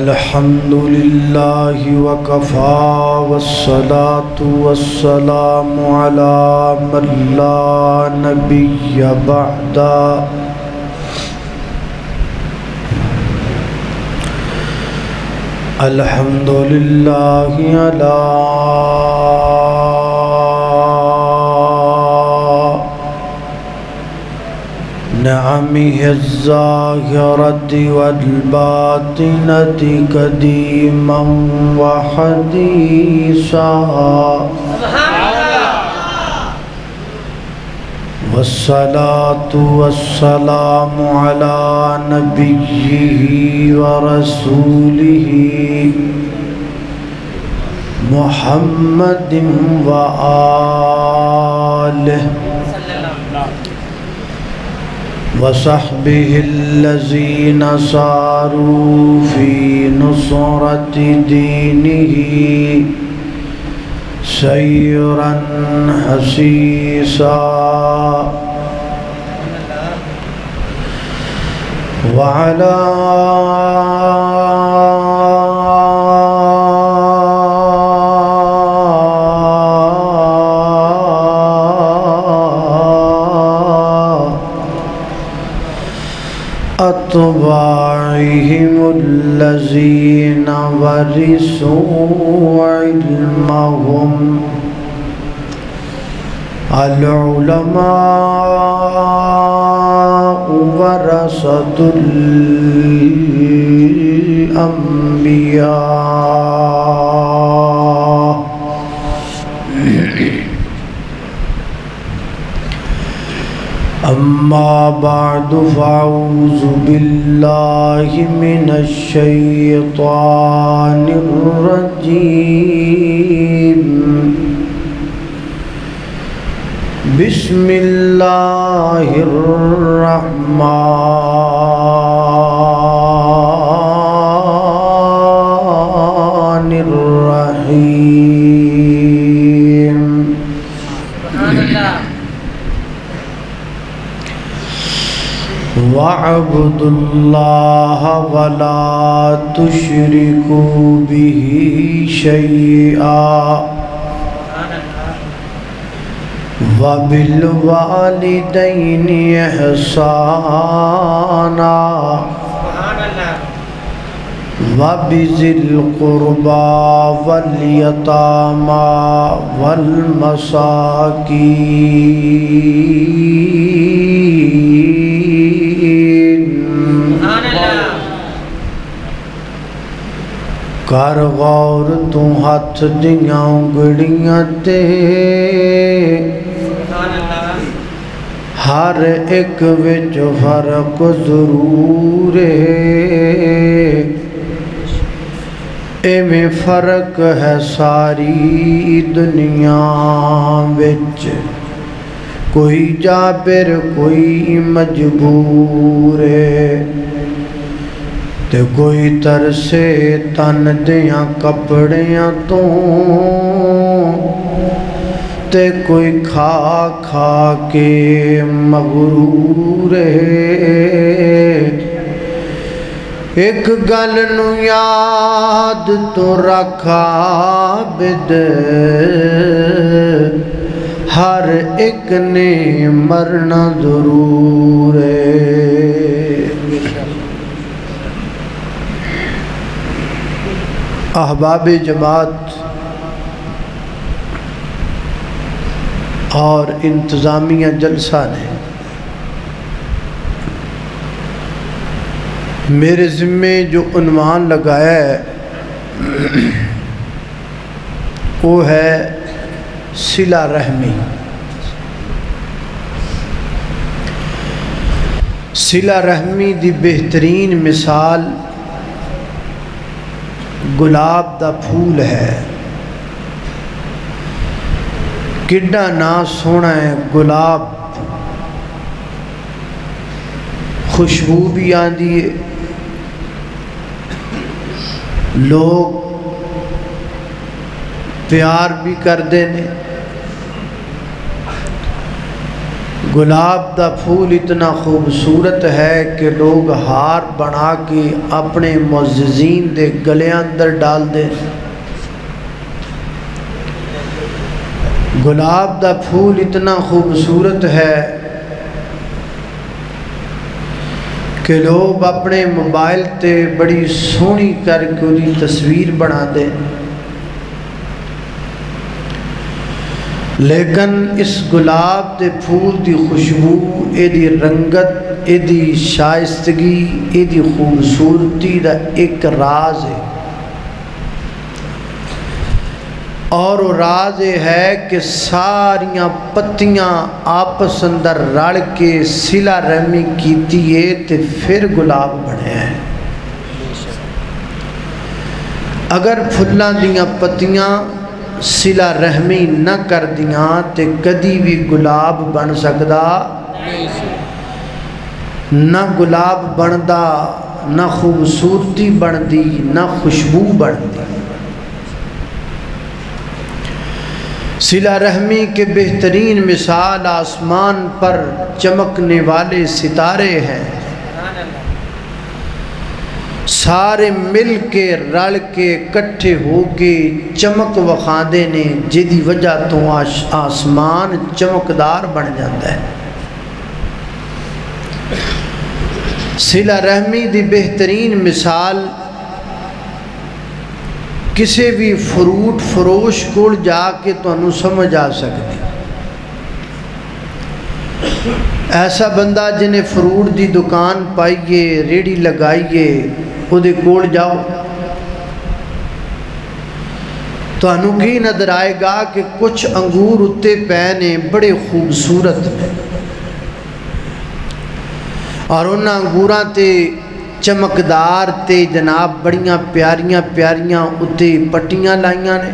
الحمد لله وكفى والصلاة والسلام على من لا نبي بعده الحمد لله على نعمه الظاهرة والباطنة قديما وحديثا والصلاة والسلام على نبيه ورسوله محمد وآله وصحبه الذين ساروا في نصرة دينه سيرا حسيسا وعلى أتباعهم الذين ورثوا علمهم العلماء ورثة الأنبياء أما بعد فأعوذ بالله من الشيطان الرجيم بسم الله الرحمن الرحيم وَاعْبُدُوا اللَّهَ وَلَا تُشْرِكُوا بِهِ شَيْئًا وَبِالْوَالِدَيْنِ إِحْسَانًا وَبِذِي الْقُرْبَى وَالْيَتَامَى وَالْمَسَاكِينِ کر غور تو ہاتھ دیاں انگڑیاں تے ہر ایک وچ فرق ضرور ہے ایویں فرق ہے ساری دنیا وچ کوئی جابر کوئی مجبور ہے تے کوئی ترسے تن دیاں کپڑیاں تو تے کوئی کھا کھا کے مغرور ہے ایک گل نو یاد تو رکھا عابد ہر ایک نے مرنا ضرور ہے احباب جماعت اور انتظامیہ جلسہ نے میرے ذمے جو عنوان لگایا ہے وہ ہے صلہ رحمی صلہ رحمی دی بہترین مثال گلاب دا پھول ہے کڈا نا سونا ہے گلاب خوشبو بھی آندی ہے لوگ پیار بھی کر دینے گلاب دا پھول اتنا خوبصورت ہے کہ لوگ ہار بنا کے اپنے معززین دے گلے اندر ڈال دے۔ گلاب دا پھول اتنا خوبصورت ہے کہ لوگ اپنے موبائل تے بڑی سونی کر کے دی تصویر بنا دے، لیکن اس گلاب دے پھول دی خوشبو، اے دی رنگت، اے دی شائستگی، اے دی خوبصورتی دا ایک راز ہے، اور وہ راز یہ ہے کہ ساریاں پتیاں آپس اندر رل کے صلہ رحمی کیتی ہے تے پھر گلاب بنے ہیں۔ اگر پھلاں دیاں پتیاں صلہ رحمی نہ کر دیاں تے کدی بھی گلاب بن سکدا نہ، گلاب بندا نہ، خوبصورتی بندی نہ، خوشبو بندی۔ صلہ رحمی کے بہترین مثال آسمان پر چمکنے والے ستارے ہیں، سارے مل کے رل کے کٹھے ہو کے چمک وکھاندے نے، جدی وجہ تو آسمان چمکدار بن جاتا ہے۔ صلہ رحمی دی بہترین مثال کسی بھی فروٹ فروش کول جا کے تانوں سمجھ آ سکتی۔ ایسا بندہ جنہیں فروٹ دی دکان پائیے، ریڑھی لگائیے، وہ دے کول جاؤ، تانوں کی نظر آئے گا کہ کچھ انگور اتے پہنے بڑے خوبصورت ہیں، اور انہاں انگوراں تے چمکدار تے جناب بڑیاں پیاریاں پیاریاں اتے پٹیاں لائیاں نے۔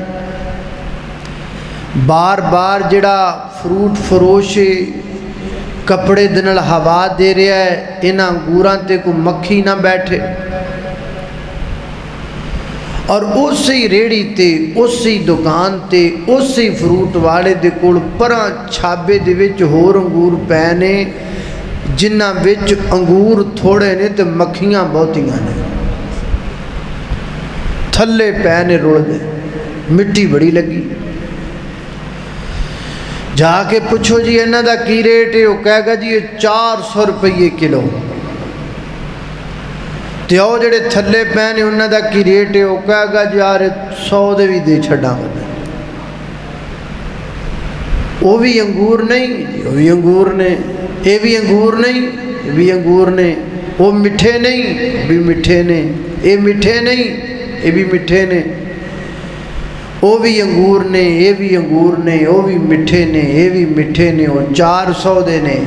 بار بار جڑا فروٹ فروش کپڑے دنال ہوا دے رہا ہے، انہاں انگوراں تے کو مکھی نہ بیٹھے، اور اسی ریڑھی تے، اسی دکان تے، اسی فروٹ والے دے کول پراں چھابے دے وچ ہور انگور پہنے، جنہ وچ انگور تھوڑے نے تے مکھیاں بہتیاں نے، تھلے پہنے رڑ دے، مٹی بڑی لگی۔ جا کے پوچھو جی انہاں دا کی ریٹ ہے، وہ کہے گا جی یہ 400 روپے کلو، تے او جڑے تھلے پہنے انہاں دا کی ریٹ ہے، وہ کہے گا جی یار 100 دے بھی دے چھڑا گا۔ وہ بھی انگور نہیں، وہ بھی انگور نے، یہ بھی انگور نہیں، یہ بھی انگور نے، وہ مٹھے نہیں، بھی مٹھے نے، یہ مٹھے نہیں، یہ بھی مٹھے نے، وہ بھی انگور نے، یہ بھی انگور نے، وہ بھی مٹھے نے، یہ بھی مٹھے نے، وہ 400 دے نے،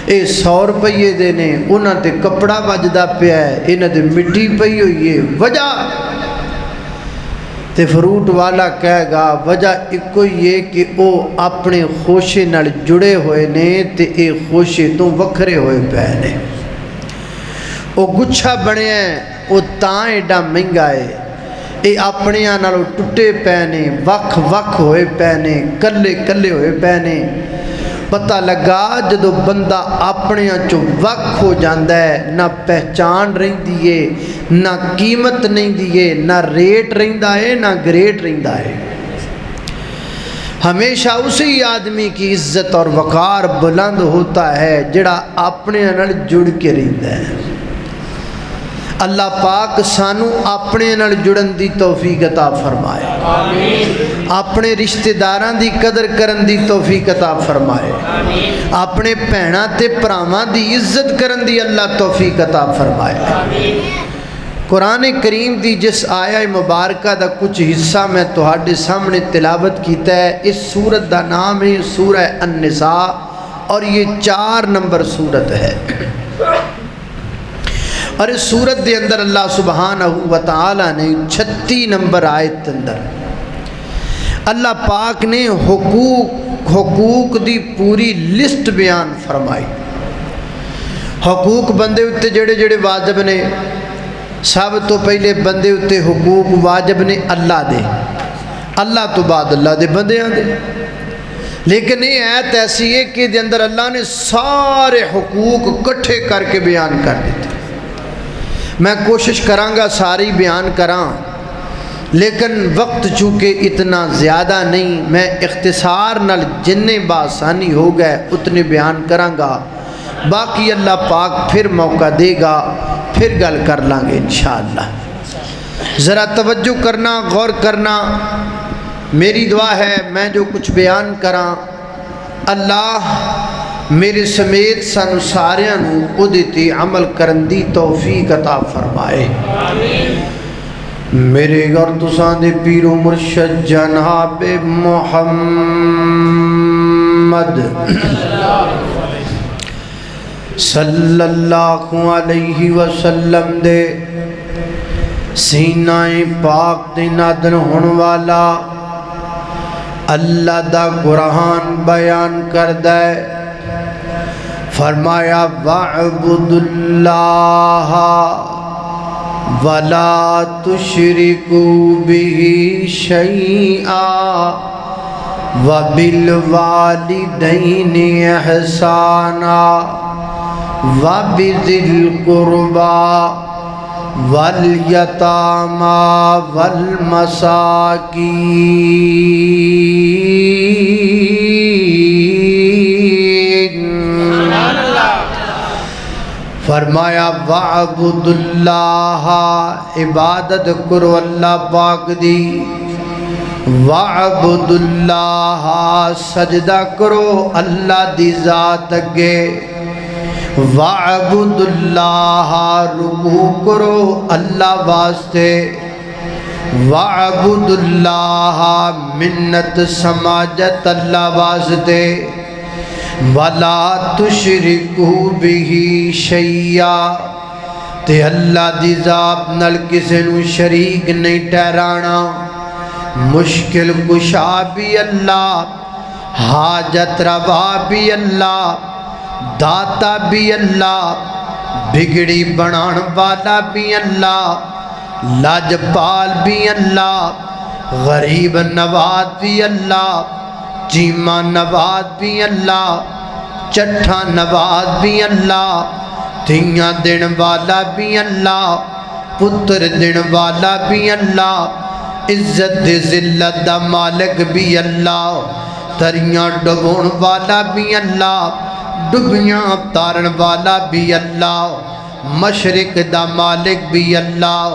یہ 100 روپے دے نے، انہاں تے کپڑا بجدا پیا ہے، انہاں تے مٹی پئی ہوئی ہے۔ وجہ تے فروٹ والا کہے گا وجہ ایک یہ کہ وہ اپنے خوشے نال جڑے ہوئے نے تے اے خوشے تو وکھرے ہوئے پے نے، وہ گچھا بنے ہیں، وہ تاں ایڈا مہنگا ہے، اے اپنے نالوں ٹوٹے پے نے، وکھ وکھ ہوئے پے نے، کلے کلے ہوئے پے نے۔ پتہ لگا جدو بندہ اپنے چو وکھ ہو جاندہ ہے، نہ پہچان رہندی ہے، نہ قیمت نہیں دیئے، نہ ریٹ رہندہ ہے، نہ گریٹ رہندہ ہے۔ ہمیشہ اسی آدمی کی عزت اور وقار بلند ہوتا ہے جڑا اپنے نال جڑ کے رہندہ ہے۔ اللہ پاک سانو اپنے نال جڑن دی توفیق عطا فرمائے، اپنے رشتہ داراں دی قدر کرن دی توفیق عطا فرمائے، اپنے بھیناں تے بھراواں دی عزت کرن دی اللہ توفیق عطا فرمائے۔ قرآن کریم دی جس آیہ مبارکہ دا کچھ حصہ میں تہاڈے سامنے تلاوت کیتا ہے، اس سورت دا نام ہے سورہ النساء، اور یہ 4 نمبر سورت ہے، اور اس سورت دے اندر اللہ سبحانہ وتعالی نے 36 نمبر آیت اندر اللہ پاک نے حقوق دی پوری لسٹ بیان فرمائی۔ حقوق بندے اتے جڑے جڑے واجب نے، سب تو پہلے بندے اتے حقوق واجب نے اللہ دے، اللہ تو بعد اللہ دے بندیاں دے۔ لیکن یہ آیت ایسی ہے کہ دے اندر اللہ نے سارے حقوق کٹھے کر کے بیان کر دیتے. میں کوشش کرانگا ساری بیان کراں، لیکن وقت چونکہ اتنا زیادہ نہیں، میں اختصار نال جننے بآسانی ہو گئے اتنے بیان کرانگا. باقی اللہ پاک پھر موقع دے گا، پھر گل کر لانگے انشاءاللہ. ذرا توجہ کرنا، غور کرنا. میری دعا ہے میں جو کچھ بیان کراں اللہ میرے سمیت سانو ساریاں نوں اودے تے عمل کرن دی توفیق عطا فرمائے. میرے اور تساں دے پیر و مرشد جناب محمد صلی اللہ علیہ وسلم دے سینہ پاک دے نادن ہون والا اللہ دا قرآن بیان کردہ ہے. فرمایا وَاعْبُدُ اللَّهَ وَلَا تُشْرِكُوا بِهِ شَيْئًا وَبِالْوَالِدَيْنِ إِحْسَانًا وَبِذِي الْقُرْبَى وَالْيَتَامَى وَالْمَسَاكِينِ. فرمایا وَاعْبُدُ اللَّهَ، عبادت کرو اللہ پاک دی. وَاعْبُدُ اللَّهَ، سجدہ کرو اللہ دی ذات اگے. وَاعْبُدُ اللَّهَ، رکوع کرو اللہ واسطے. وَاعْبُدُ اللَّهَ، منت سماجت اللہ واسطے. وَلَا تُشْرِكُوا بِهِ شَيْئًا، تے اللہ دی ذات نال کسے نو شریک نہیں ٹھہرانا. مشکل کشا بھی اللہ، حاجت روا بھی اللہ، داتا بھی اللہ، بگڑی بنان والا بھی اللہ، لاجپال بھی اللہ، غریب نواز بھی اللہ، چیمہ نواز بھی اللہ، چٹھا نواز بھی اللہ، دھیاں دن والا بھی اللہ، پتر دن والا بھی اللہ، عزت ذلت دا مالک بھی اللہ، تریاں ڈبون والا بھی اللہ، ڈبیاں تارن والا بھی اللہ، مشرق دا مالک بھی اللہ،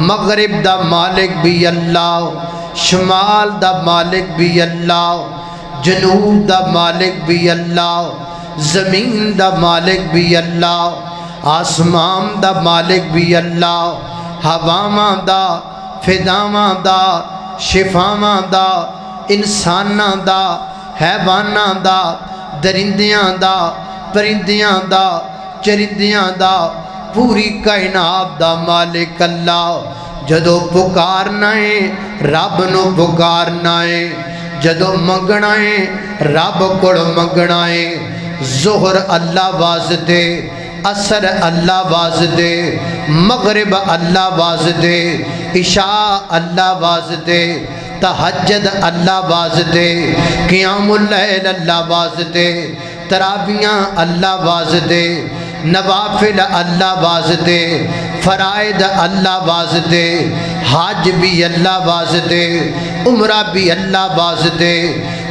مغرب دا مالک بھی اللہ، شمال دا مالک بھی اللہ، جنوب دا مالک بھی اللہ، زمین دا مالک بھی اللہ، آسمان دا مالک بھی اللہ، ہواواں دا، فضاواں دا، شفاواں دا، انساناں دا، حیواناں دا، درندیاں دا، پرندیاں دا، چرندیاں دا، پوری کائنات دا مالک اللہ. جدو پکارنا ہے رب نو پکارنا ہے، جدو منگنا ہے رب کو منگنا ہے. ظہر اللہ واسطے، عصر اللہ واسطے، مغرب اللہ واسطے، عشاء اللہ واسطے، تہجد اللہ واسطے، قیام اللیل اللہ واسطے، تراویحاں اللہ واسطے، نوافل اللہ واسطے، فرائض اللہ واسطے، حج بھی اللہ واسطے، عمرہ بھی اللہ واسطے،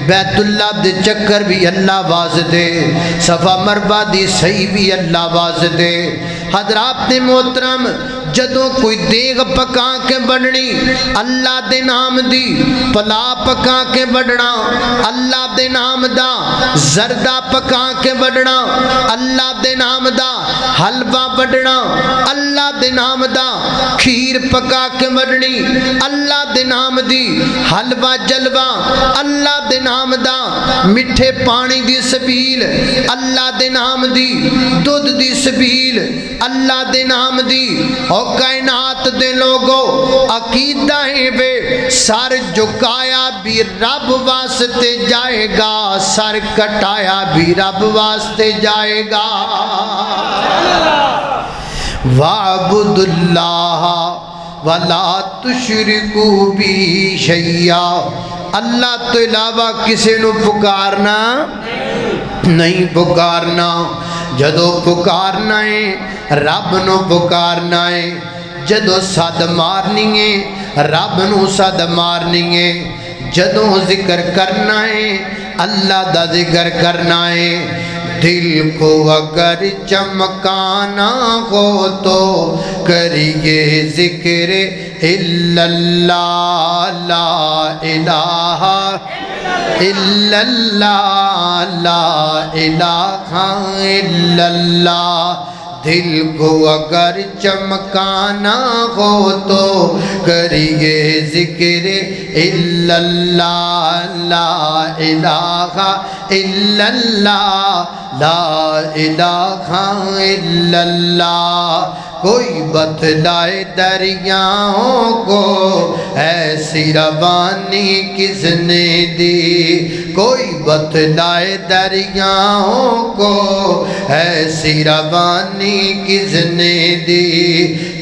بیت اللہ دے چکر بھی اللہ واسطے، صفا مروہ دی صحیح بھی اللہ واسطے. حضرات محترم، جدوں کوئی دیگ پکا کے بڑھنی اللہ دے نام دی، پلا پکا کے بڑھنا اللہ دے نام دا، زردہ پکا کے بڑھنا اللہ دے نام دا، حلوہ بڑھنا اللہ دے نام دا، کھیر پکا کے بڑھنی اللہ دے نام دی، حلوہ جلوہ اللہ دے نام دا، مٹھے پانی دی سبیل اللہ دے نام دی، دودھ دی سبیل اللہ دے نام دی. اور کائنات دے لوگوں عقیدہ ہے بے سر جھکایا بھی رب واسطے جائے گا، سر کٹایا بھی رب واسطے جائے گا. وَاعْبُدُ اللَّهَ، ولا تشرکوا بی شیئا، اللہ تو علاوہ کسی نو پکارنا نہیں پکارنا۔ جدو پکارنا ہے رب نو پکارنا ہے، جدو صد مارنی ہے رب نو صد مارنی ہے، جدو ذکر کرنا ہے اللہ دا ذکر کرنا ہے۔ دل کو اگر چمکانا ہو تو کریے ذکر الا اللہ، لا الہ الا اللہ، لا الہ الا اللہ۔ دل کو اگر چمکانا ہو تو کریے ذکر الا اللہ، لا الہ الا اللہ، لا الہ الا اللہ۔ کوئی بتلائے دریاؤں کو ایسی روانی کس نے دی، کوئی بتلائے دریاؤں کو ایسی روانی کس نے دی،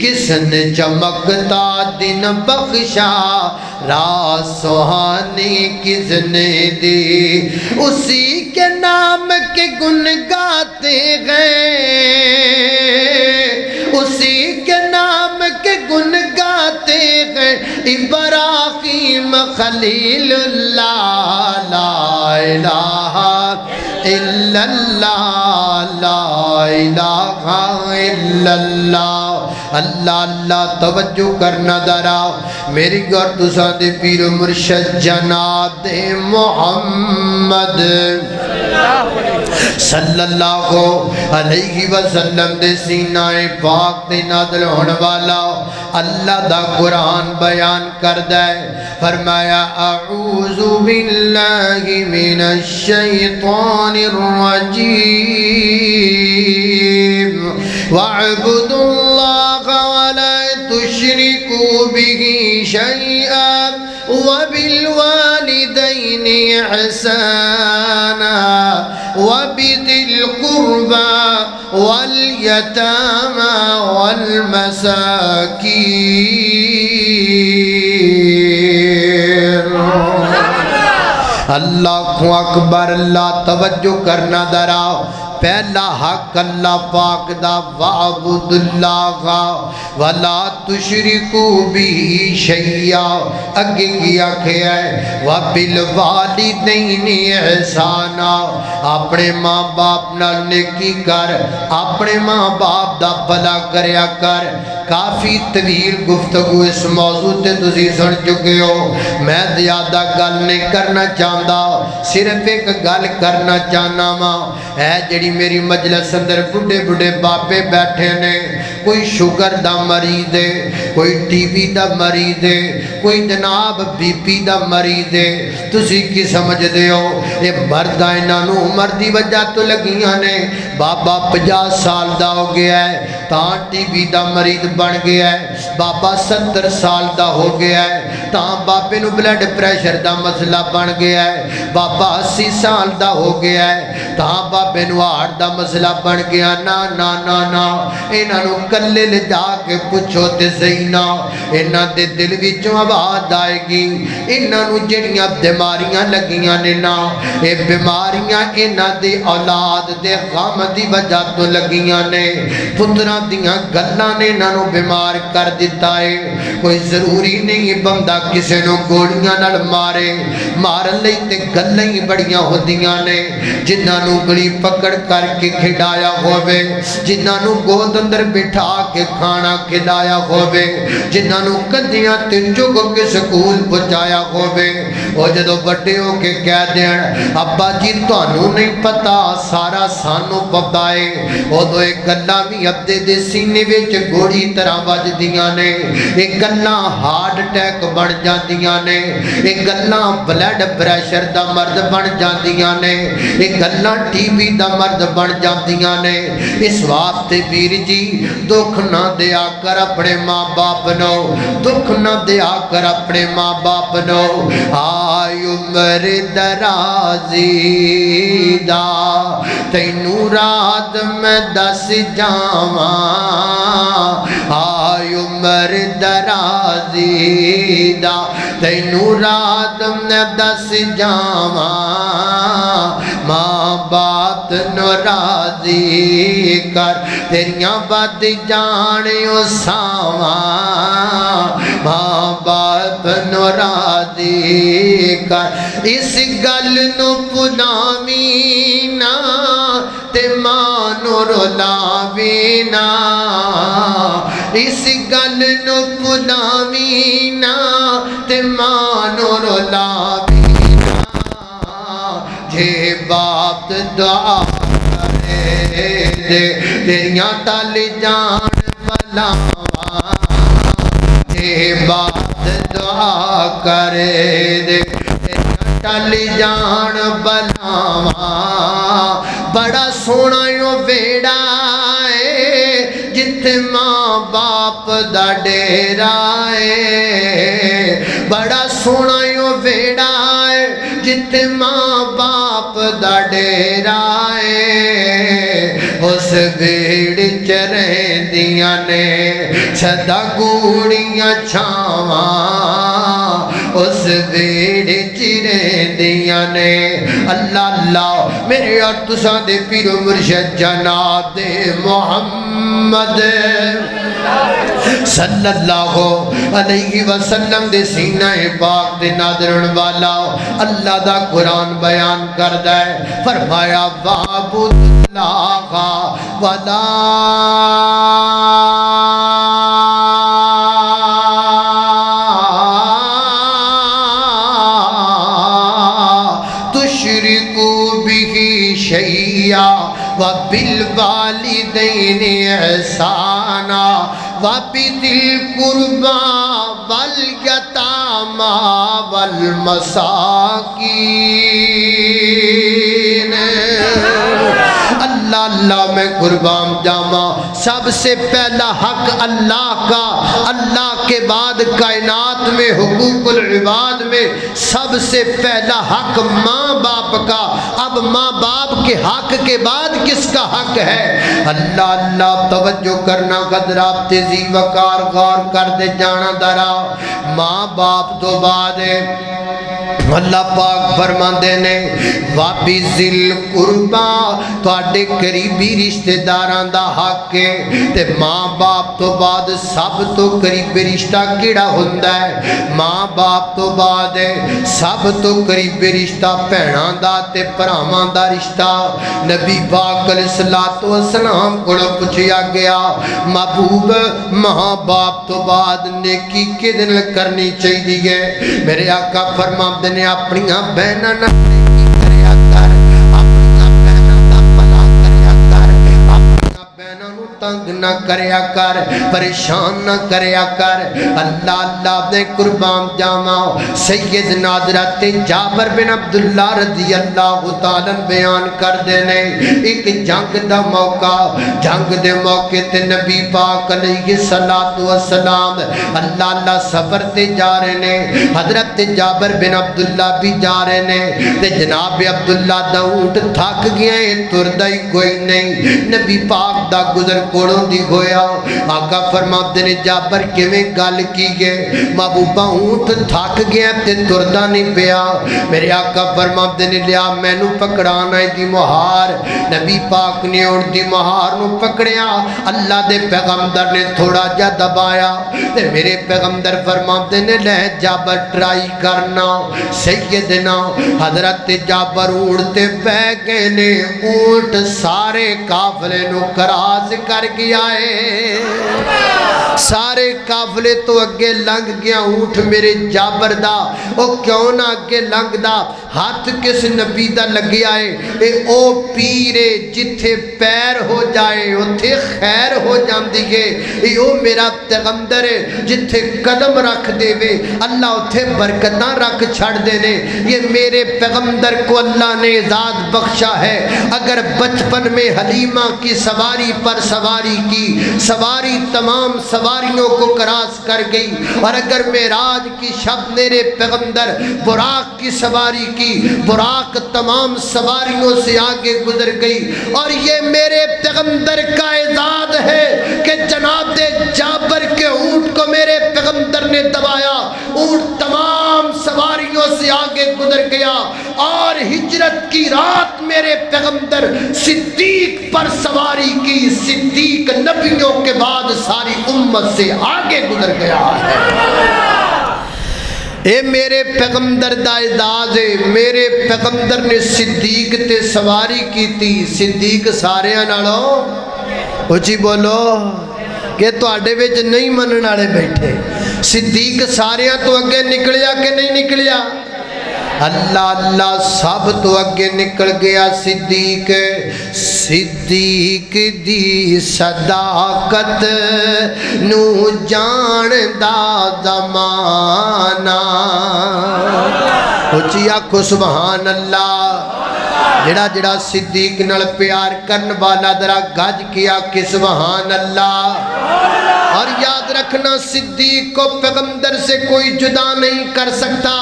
کس نے چمکتا دن بخشا رات سہانی کس نے دی، اسی کے نام کے گن گاتے گئے، اسی کے نام کے گن گاتے ہیں ابراہیم خلیل اللہ، لا الہ الا اللہ، لا الہ الا اللہ۔ اللہ اللہ توجہ کرنا ذرا میری گھر تساں دے پیر مرشد جناب محمد صلی اللہ علیہ وسلم دے سینہ پاک تے نازل ہونے والا اللہ دا قرآن بیان کردہ ہے۔ فرمایا اعوذ باللہ من الشیطان الرجیم وَاعْبُدُوا اللَّهَ وَلَا تُشْرِكُوا بِهِ شَيْئًا وَبِالْوَالِدَيْنِ إِحْسَانًا وَبِذِي الْقُرْبَى وَالْيَتَامَى وَالْمَسَاكِينِ۔ اللہ اکبر، اللہ توجہ کرنا ذرا۔ پہلا حق اللہ پاک دا وَعْبُدُ اللَّهَ وَلَا تُشْرِكُوا بِهِ شَيْئًا، اگے کیا کیا ہے وَبِالْوَالِدَيْنِ إِحْسَانًا، اپنے ماں باپ نال نیکی کر، اپنے ماں باپ دا بھلا کریا کر۔ کافی طویل گفتگو اس موضوع تے تسی سن چکے ہو، میں زیادہ گل نہیں کرنا چاہتا، صرف ایک گل کرنا چاہنا ماں ہے جڑی میری مجلس اندر بڑھے بڑھے بابے بیٹھے نے، کوئی شوگر دا مریض ہے، کوئی ٹی وی دا مریض ہے، کوئی جناب بی پی دا مریض ہے، تسی کی سمجھ دے ہو یہ مرد انہاں نوں عمر دی وجہ تو لگیاں نے، بابا 50 سال دا ہو گیا ہے تاں ٹی وی دا مریض بن گیا ہے، بابا 70 سال دا ہو گیا ہے تاں بابے نو بلڈ پریشر دا مسئلہ بن گیا ہے، بابا 80 سال دا ہو گیا ہے تاں بابے نو ہارٹ دا مسئلہ بن گیا۔ نا نا نا نا، انہاں نو کلے لے جا کے پوچھو تے صحیح نا، انہاں دے دل وچوں آواز آئے گی، انہاں نو جڑیاں بیماریاں لگیاں نے نا، اے بیماریاں انہاں دے اولاد دے غم دی وجہ تو لگیاں نے، پتراں دیاں گلاں نے انہاں نو بیمار کر دیتا ہے۔ کوئی ضروری نہیں بندہ کسے نو گوڑیاں نال مارے، مارن لئی تے گلاں ہی بڑیاں ہوندیاں نے، جنہاں نو گلی پکڑ کر کے کھڈایا ہووے، جنہاں نو گود اندر بٹھا کے کھانا کھلایا ہووے، جنہاں نو کندیاں تے چک کے سکول پہنچایا ہووے، او جدو بڑے ہو کے کہہ دین ابا جی تانوں نہیں پتا سارا سانو پتا ہے، او دو ایک گلاں بھی ابدے دے سینے وچ گوڑی طرح وجدیاں نے، ایک گلاں ہارٹ اٹیک بن جاندیاں نے، ایک گلاں بلڈ پریشر دا مرض بن جاندیاں نے، ایک گلاں ٹی وی دا مرض بن جاندیاں نے۔ اس واسطے ویر جی دکھ نہ دیا کر اپنے ماں باپ نو، دکھ نہ دیا کر اپنے ماں باپ نو، آئی عمر درازی دا تینوں رات میں دس جاواں آئی عمر درازی دا تینوں رات میں دس جاواں ماں باپ نو راضی کر تیریاں بد جانیو ساواں ماں باپ نو راضی کر اس گل نو پناوی نا تے ماں نو رلاوی نا اس گل نو پناوی نا تے ماں نو رلاوی نا جے باپ دعا کرے دے تیریاں تل جان بلاواں جے باپ دعا کرے دے ٹل جان بلاواں بڑا سونا یو ویڑا ہے جتھے ماں باپ دا ڈیرا ہے بڑا سونا یو ویڑا ہے جتھے ماں باپ دا ڈیرا ہے اس ویڑ چ رہندیاں نے سدا گوڑیاں چھاواں اس ویڑ چ رہندیاں نے اللہ اللہ میرے اور تساں دے پیر و مرشد جناب دے محمد صلی اللہ علیہ وسلم دے سینہ پاک دے نادرن والا اللہ دا قرآن بیان کردہ ہے فرمایا وَعْبُدُ اللَّهَ وَلَا تُشْرِكُوا بِهِ شَيْئًا وَبِالْوَالِدَيْنِ إِحْسَانًا وَبِذِي الْقُرْبَى وَالْيَتَامَى وَالْمَسَاكِينِ اللہ اللہ میں قربان جاما سب سے پہلا حق اللہ کا اللہ کے بعد کائنات میں حقوق العباد میں سب سے پہلا حق ماں باپ کا اب ماں باپ کے حق کے بعد کس کا حق ہے اللہ اللہ توجہ کرنا قدرات تیزی وقار غور کر دے جانا درا ماں باپ تو بعد اللہ پاک فرماندے نے وابی ذل قربا تواڈے قریبی رشتہ داراں دا حق ہے تے ماں باپ تو بعد سب تو قریبی رشتہ کیڑا ہوندا ہے ماں باپ تو بعد سب تو قریبی رشتہ بھیناں دا تے بھراواں دا رشتہ نبی پاک علیہ الصلوۃ والسلام کولوں پوچھیا گیا محبوب ماں باپ تو بعد نیکی کدے نال کرنی چاہیے میرے آقا فرماندے نے اپنیاں بہناں نال نیکی کریا کر اپنیاں بہناں دا بھلا کریا کر اپنیاں بہناں نوں تنگ نہ کریا کر پریشان نہ کریا کر اللہ اللہ دے قربان جاواں سیدنا حضرت جابر بن عبداللہ رضی اللہ تعالی بیان کردے نے ایک جنگ دا موقع جنگ دے موقع تے نبی پاک علیہ الصلوۃ والسلام اللہ اللہ سفر تے جا رہے نے حضرت جابر بن عبداللہ بھی جا رہے نے تے جناب عبداللہ دا اونٹ تھک گیا ہے تردا ہی کوئی نہیں نبی پاک دا گزر کوڑوں دی ہویا آقا فرماتے نے جابر کیویں گل کی گئے محبوبہ اونٹ تھک گیا تے تردا نہیں پیا میرے آقا فرماتے نے لیا مینوں پکڑانا ہے دی مہار نبی پاک نے اونٹ دی مہار نو پکڑیا اللہ دے پیغمبر نے تھوڑا جا دبایا تے میرے پیغمبر فرماتے نے لے جابر ٹرائی کرنا سیدنا حضرت جابر اونٹ تے پہ گئے نے اونٹ سارے قافلے نو کراس کر گیا ہے سارے قافلے تو اگے لنگ گیا اونٹ میرے جابر دا او کیوں نہ اگے لنگ دا ہاتھ کس نبی دا لگیا ہے اے او پیرے جتھے پیر ہو جائے اتھے خیر ہو جاندی ہے اے او میرا پیغمبر ہے جتھے قدم رکھ دے وے اللہ اتھے برکتاں رکھ چھڑ دے نے یہ میرے پیغمبر کو اللہ نے اعزاز بخشا ہے اگر بچپن میں حلیمہ کی سواری پر سواری کی سواری تمام سواری سواریوں کو کراس کر گئی. اور اگر معراج کی شب میرے پیغمبر براق کی سواری کی, براق تمام سواریوں سے آگے گزر گئی. اور یہ میرے پیغمبر کا اعزاز ہے کہ جناب جابر کے اونٹ کو میرے پیغمبر نے دبایا, اونٹ تمام سواریوں سے آگے گزر گیا. اور ہجرت کی رات میرے پیغمبر صدیق پر سواری کی. صدیق نبیوں کے بعد ساری امت سے آگے گزر گیا ہے. اے میرے پیغمبر دا اعزاز ہے. میرے پیغمبر نے صدیق تے سواری کی تھی. صدیق سارے نالوں اچھی بولو کہ تواڈے وچ نہیں منن والے بیٹھے. صدیق سارے تو اگے نکلیا کہ نہیں نکلیا؟ اللہ اللہ سب تو اگے نکل گیا صدیق. صدیق دی صداقت نو جان دا زمانہ. اچھی آکھو سبحان اللہ. جڑا جڑا صدیق نال پیار کرن والا ذرا گج کے آکھے سبحان اللہ. اور یاد رکھنا صدیق کو پیغمبر سے کوئی جدا نہیں کر سکتا.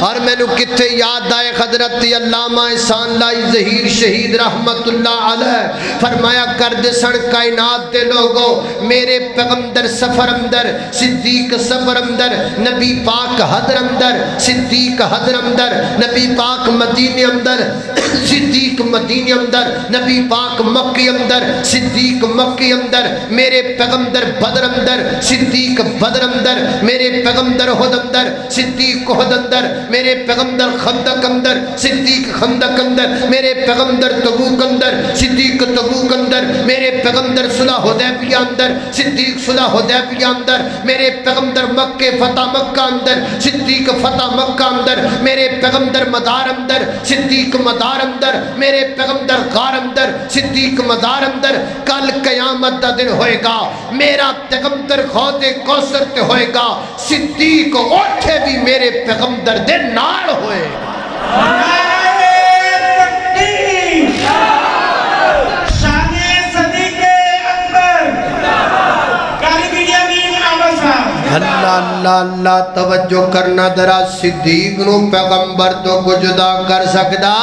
اور میں نے کتنے یاد آئے حضرت علامہ احسان اللہ ظہیر شہید رحمت اللہ علیہ فرمایا کر دے سن کائنات دے لوگو میرے پیغمبر سفر اندر, صدیق سفر اندر, نبی پاک حضر اندر, صدیق حضر اندر, نبی پاک مدینے اندر, صدیق مدینے اندر, نبی پاک مکی اندر, صدیق مکی اندر, میرے پیغمبر بدر اندر, صدیق بدر اندر, میرے پیغمبر احد اندر, صدیق احد اندر, میرے پیغمبر خندق اندر, صدیق خندق اندر, میرے پیغمبر تبوک اندر, صدیق تبوک اندر, میرے پیغمبر صلح حدیبیہ اندر, صدیق صلح حدیبیہ اندر, میرے پیغمبر مکہ فتح مکہ اندر, صدیق فتح مکہ اندر, میرے پیغمبر مدار اندر, صدیق مدار اندر, میرے پیغمبر غار اندر, صدیق مدار اندر. کل قیامت دا دن ہوئے گا میرا پیغمبر خود کوثر تے ہوئے گا, صدیق اوٹھے بھی میرے پیغمبر دے نال ہوئے گا. اللہ اللہ اللہ توجہ کرنا ذرا. صدیق نو پیغمبر تو کو جدا کر سکدا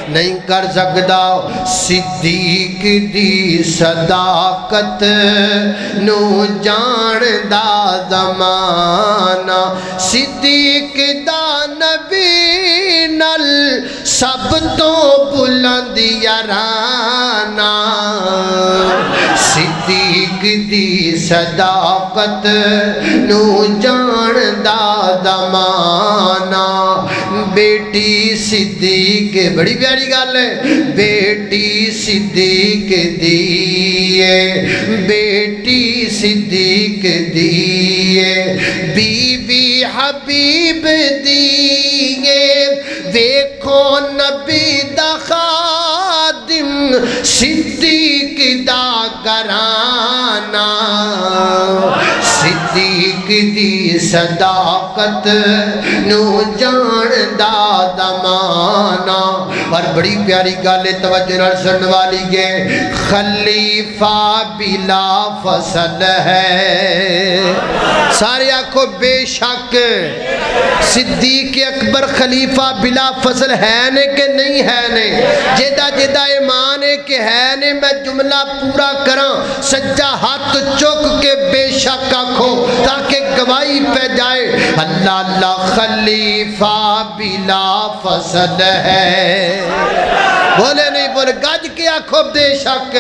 نہیں کر سکدا. صدیق دی صداقت نو جان دا زمانہ, صدیق دا نبی نل سب تو بلند یارانہ. صدیق دی صداقت نو جان دا زمانہ. بیٹی صدیق بڑی پیاری گل ہے, بیٹی صدیق دیئے, بیٹی صدیق دیئے, بیوی حبیب دیئے, دیکھو نبی دا خادم صدیق دا گھرانہ. صدیق دی صداقت نو جان دا زمانہ. اور بڑی پیاری گل توجہ نال سنن والی ہے, خلیفہ بلا فصل ہے. سارے آنکھوں بے شک صدیق اکبر خلیفہ بلا فصل ہے نے کہ نہیں ہے نے؟ جیدہ جیدہ ایمان ہے کہ ہے نے. میں جملہ پورا کراں, سجا ہاتھ چوک کے بے شک آنکھوں تاکہ گواہی پہ جائے. اللہ اللہ خلیفہ بلا فصل ہے. بولے نہیں بولے گج کے آنکھوں بے شک.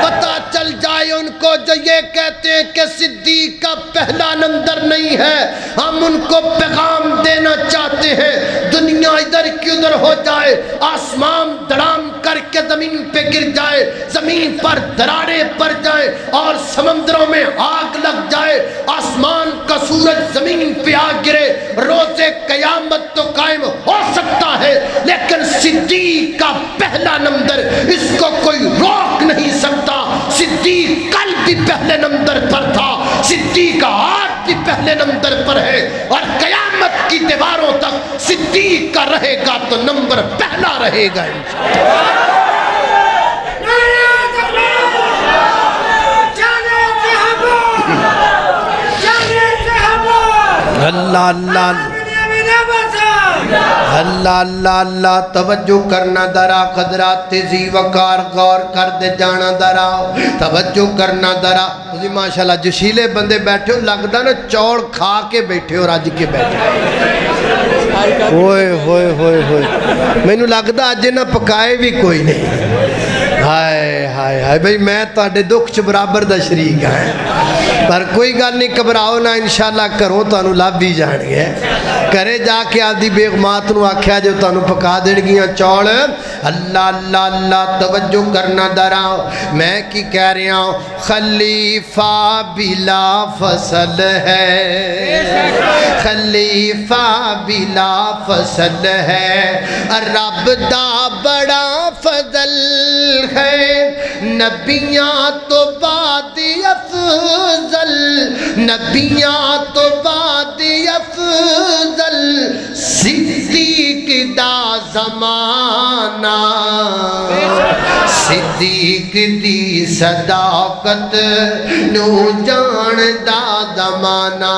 پتہ چل جائے ان کو جو یہ کہتے ہیں کہ صدیق کا پہلا نمبر نہیں ہے, ہم ان کو پیغام دینا چاہتے ہیں دنیا ادھر کی ادھر ہو جائے, آسمان دڑام کر کے زمین پہ گر جائے, زمین پر دراڑیں پڑ جائیں اور سمندروں میں آگ لگ جائے, آسمان کا سورج زمین پہ آ گرے, روز قیامت تو قائم ہو سکتا ہے لیکن صدیق کا پہلا نمبر اس کو کوئی روک نہیں سکتا. صدیق کل بھی پہلے نمبر پر تھا, صدیق آج بھی پہلے نمبر پر ہے, اور قیامت کی دیواروں تک صدیق کا رہے گا تو نمبر پہلا رہے گا انشاءاللہ. اللہ اللہ اللہ اللہ اللہ توجہ کرنا درا قدرات تیزی وقار غور کر دے جانا درا توجہ کرنا درا تسی ماشاءاللہ جشیلے بندے بیٹھے ہو لگتا نا چوڑ کھا کے بیٹھے ہو رج کے بیٹھے ہوئے ہوئے ہوئے ہوئے میں نو لگتا آج نہ پکائے بھی کوئی نہیں ہائے ہائے ہائے بھئی میں تاڑے دکھ چ برابر دا شریک ہیں پر کوئی گل نہیں گھبراؤ نہ انشاءاللہ کروں تانوں لب بھی جان گے کرے جا کے آدھی بیگمات نو آکھیا جو تانوں پکا دین گیاں چوڑ اللہ اللہ اللہ توجہ کرنا درا میں کی کہہ رہا ہوں خلیفہ بلا فصل ہے خلیفہ بلا فصل ہے رب دا بڑا فضل ہے نبیاں تو بعد افضل نبیاں تو بعد افضل صدیق دا زمانہ صدیق دی صداقت نو جان دا زمانہ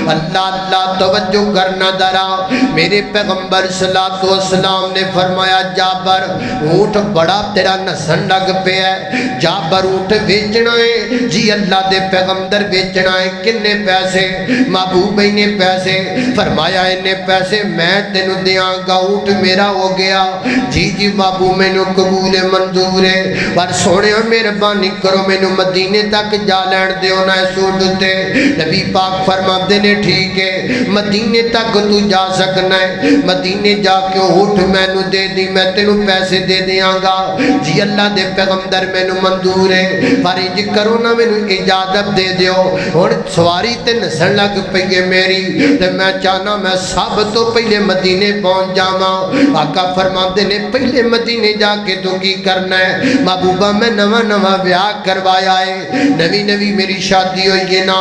اللہ اللہ توجہ کرنا درا میرے پیغمبر صلی اللہ علیہ وسلم نے فرمایا جابر اونٹ بڑا تیرا نسن لگ پہ ہے جابر اونٹ بیچنا ہے جی اللہ دے پیغمبر بیچنا ہے کنے پیسے محبوب نے پیسے فرمایا انہیں پیسے میں تینوں دیاں گا اونٹ میرا ہو گیا جی جی محبوب میں نو قبول منظور ہے پر سونے مہربانی کرو میں نو مدینے تک جا لین دیو نہ سوٹ تے نبی پاک فرماتے نے ٹھیک ہے مدینے تک تو جا سکنا ہے مدینے جا کے اونٹ میں نو دے دی میں تینوں پیسے دے دیاں گا جی اللہ دے پیغمبر میں نو منظور ہے پر انج کرو نہ میں نو اجازت دے دیو اور سواری تے نسن لگ پئیے میری تے میں چاہنا میں سب تو پہلے مدینے پہنچ جاواں آقا فرماتے نے پہلے مدینے جا کے تو کی کرنا ہے محبوبہ میں نواں نواں بیاہ کروایا ہے نوی نوی میری شادی ہوئی ہے نا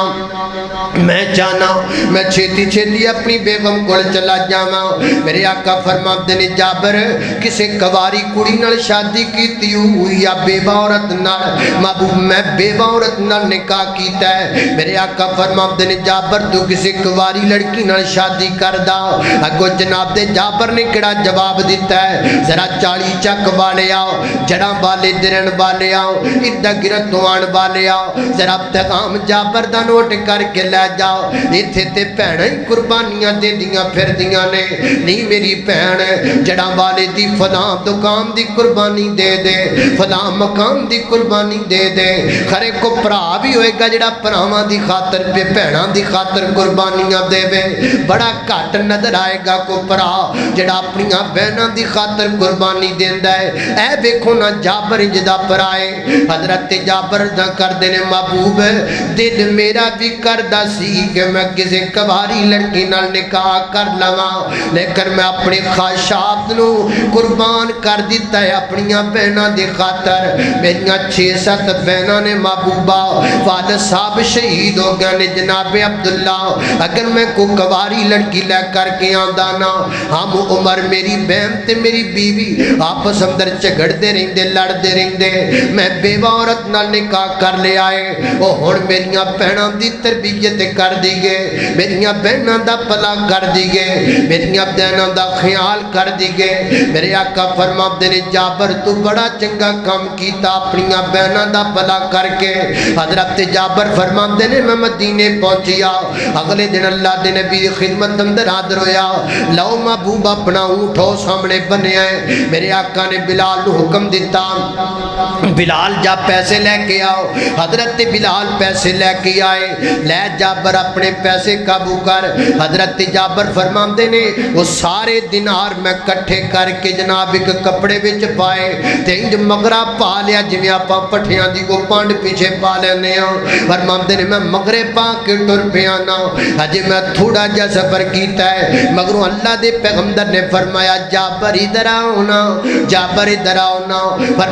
میں چاہنا میں چھیتی چھیتی اپنی بیگم کو چلا جاواں میرے آقا فرماتے نے جابر کسے کواری کڑی نال شادی کیتی ہوئی یا بیوہ عورت نال محبوب میں بیوہ عورت نال نکاح کیتا ہے میرے آقا فرماتے نے جابر تو کسے کواری لڑکی نال شادی کر دا اگو جناب دے جابر نے کڑا جواب دیتا ہے ذرا چالی چک والے آؤ جڑاں والے درن والے آؤ ادھا گرد دوان والے آؤ ذرا پیغام جابر دا نوٹ کر کے لے جاؤ ایتھے تے بھیناں ہی قربانیاں دے دیاں پھر دیاں نے نہیں میری بہن جڑاں والے دی فلاں دکان دی قربانی دے دے فلاں مقام دی قربانی دے دے خرے کو پرا بھی ہوئے گا جڑا پراواں دی خاطر پہ بہناں دی خاطر قربانیاں دے وے بڑا گھٹ نظر آئے گا کو پرا جڑا اپنیاں بہناں دی خاطر قربانی دیندا ہے اے ویکھو نا جابر جدا پرائے حضرت جابر دا کر دینے محبوب دل میرا بھی کردہ سی کہ میں کسی کبھاری لڑکی نال نکاح کر لواں لیکن میں اپنی خواہشات نو قربان کر دیتا ہے اپنیاں بہناں دی خاطر میریاں 6-7 بہناں نے محبوبہ والد صاحب شہید ہو گئے نے جناب عبداللہ اگر میں کو کبھاری لڑکی لے کر کے آندانا ہم عمر میری بہن تے میری بیوی آپس اندر چگڑ دے رہیں دے لڑ دے رہیں دے میں بیوہ عورت نال نکاح کر لے آئے او ہون میریاں بہناں دی تربیت کر دی گئے میریاں بہناں دا پلا کر دی گئے میریاں بہناں دا خیال کر دی گئے میرے آقا فرما دینے جابر تو بڑا چنگا کام کیتا اپنیاں بہناں دا پلا کر کے حضرت جابر فرما دینے میں مدینے پہنچیا اگلے دن اللہ دے نبی خدمت اندر حاضر ہویا لو محبوب اپنا اونٹھو سامنے بنے آئے میرے آقا نے بلال نو حکم دیتا بلال جا پیسے لے کے آؤ حضرت بلال پیسے لے کے آئے لے جابر اپنے پیسے قابو کر حضرت جابر فرماندے نے وہ سارے دینار میں کٹھے کر کے جناب ایک کپڑے وچ پائے تے انج مغرا پا لیا جویں آپاں پٹھیاں دی کو پانڈ پیچھے پا لینے ہاں فرماندے نے میں مغرے پا کے ٹر پیا نا اجے میں تھوڑا جا سفر کیتا ہے مگروں اللہ دے پیغمبر نے فرمایا جابر ادھر آؤ نا جابر ادھر آؤ نا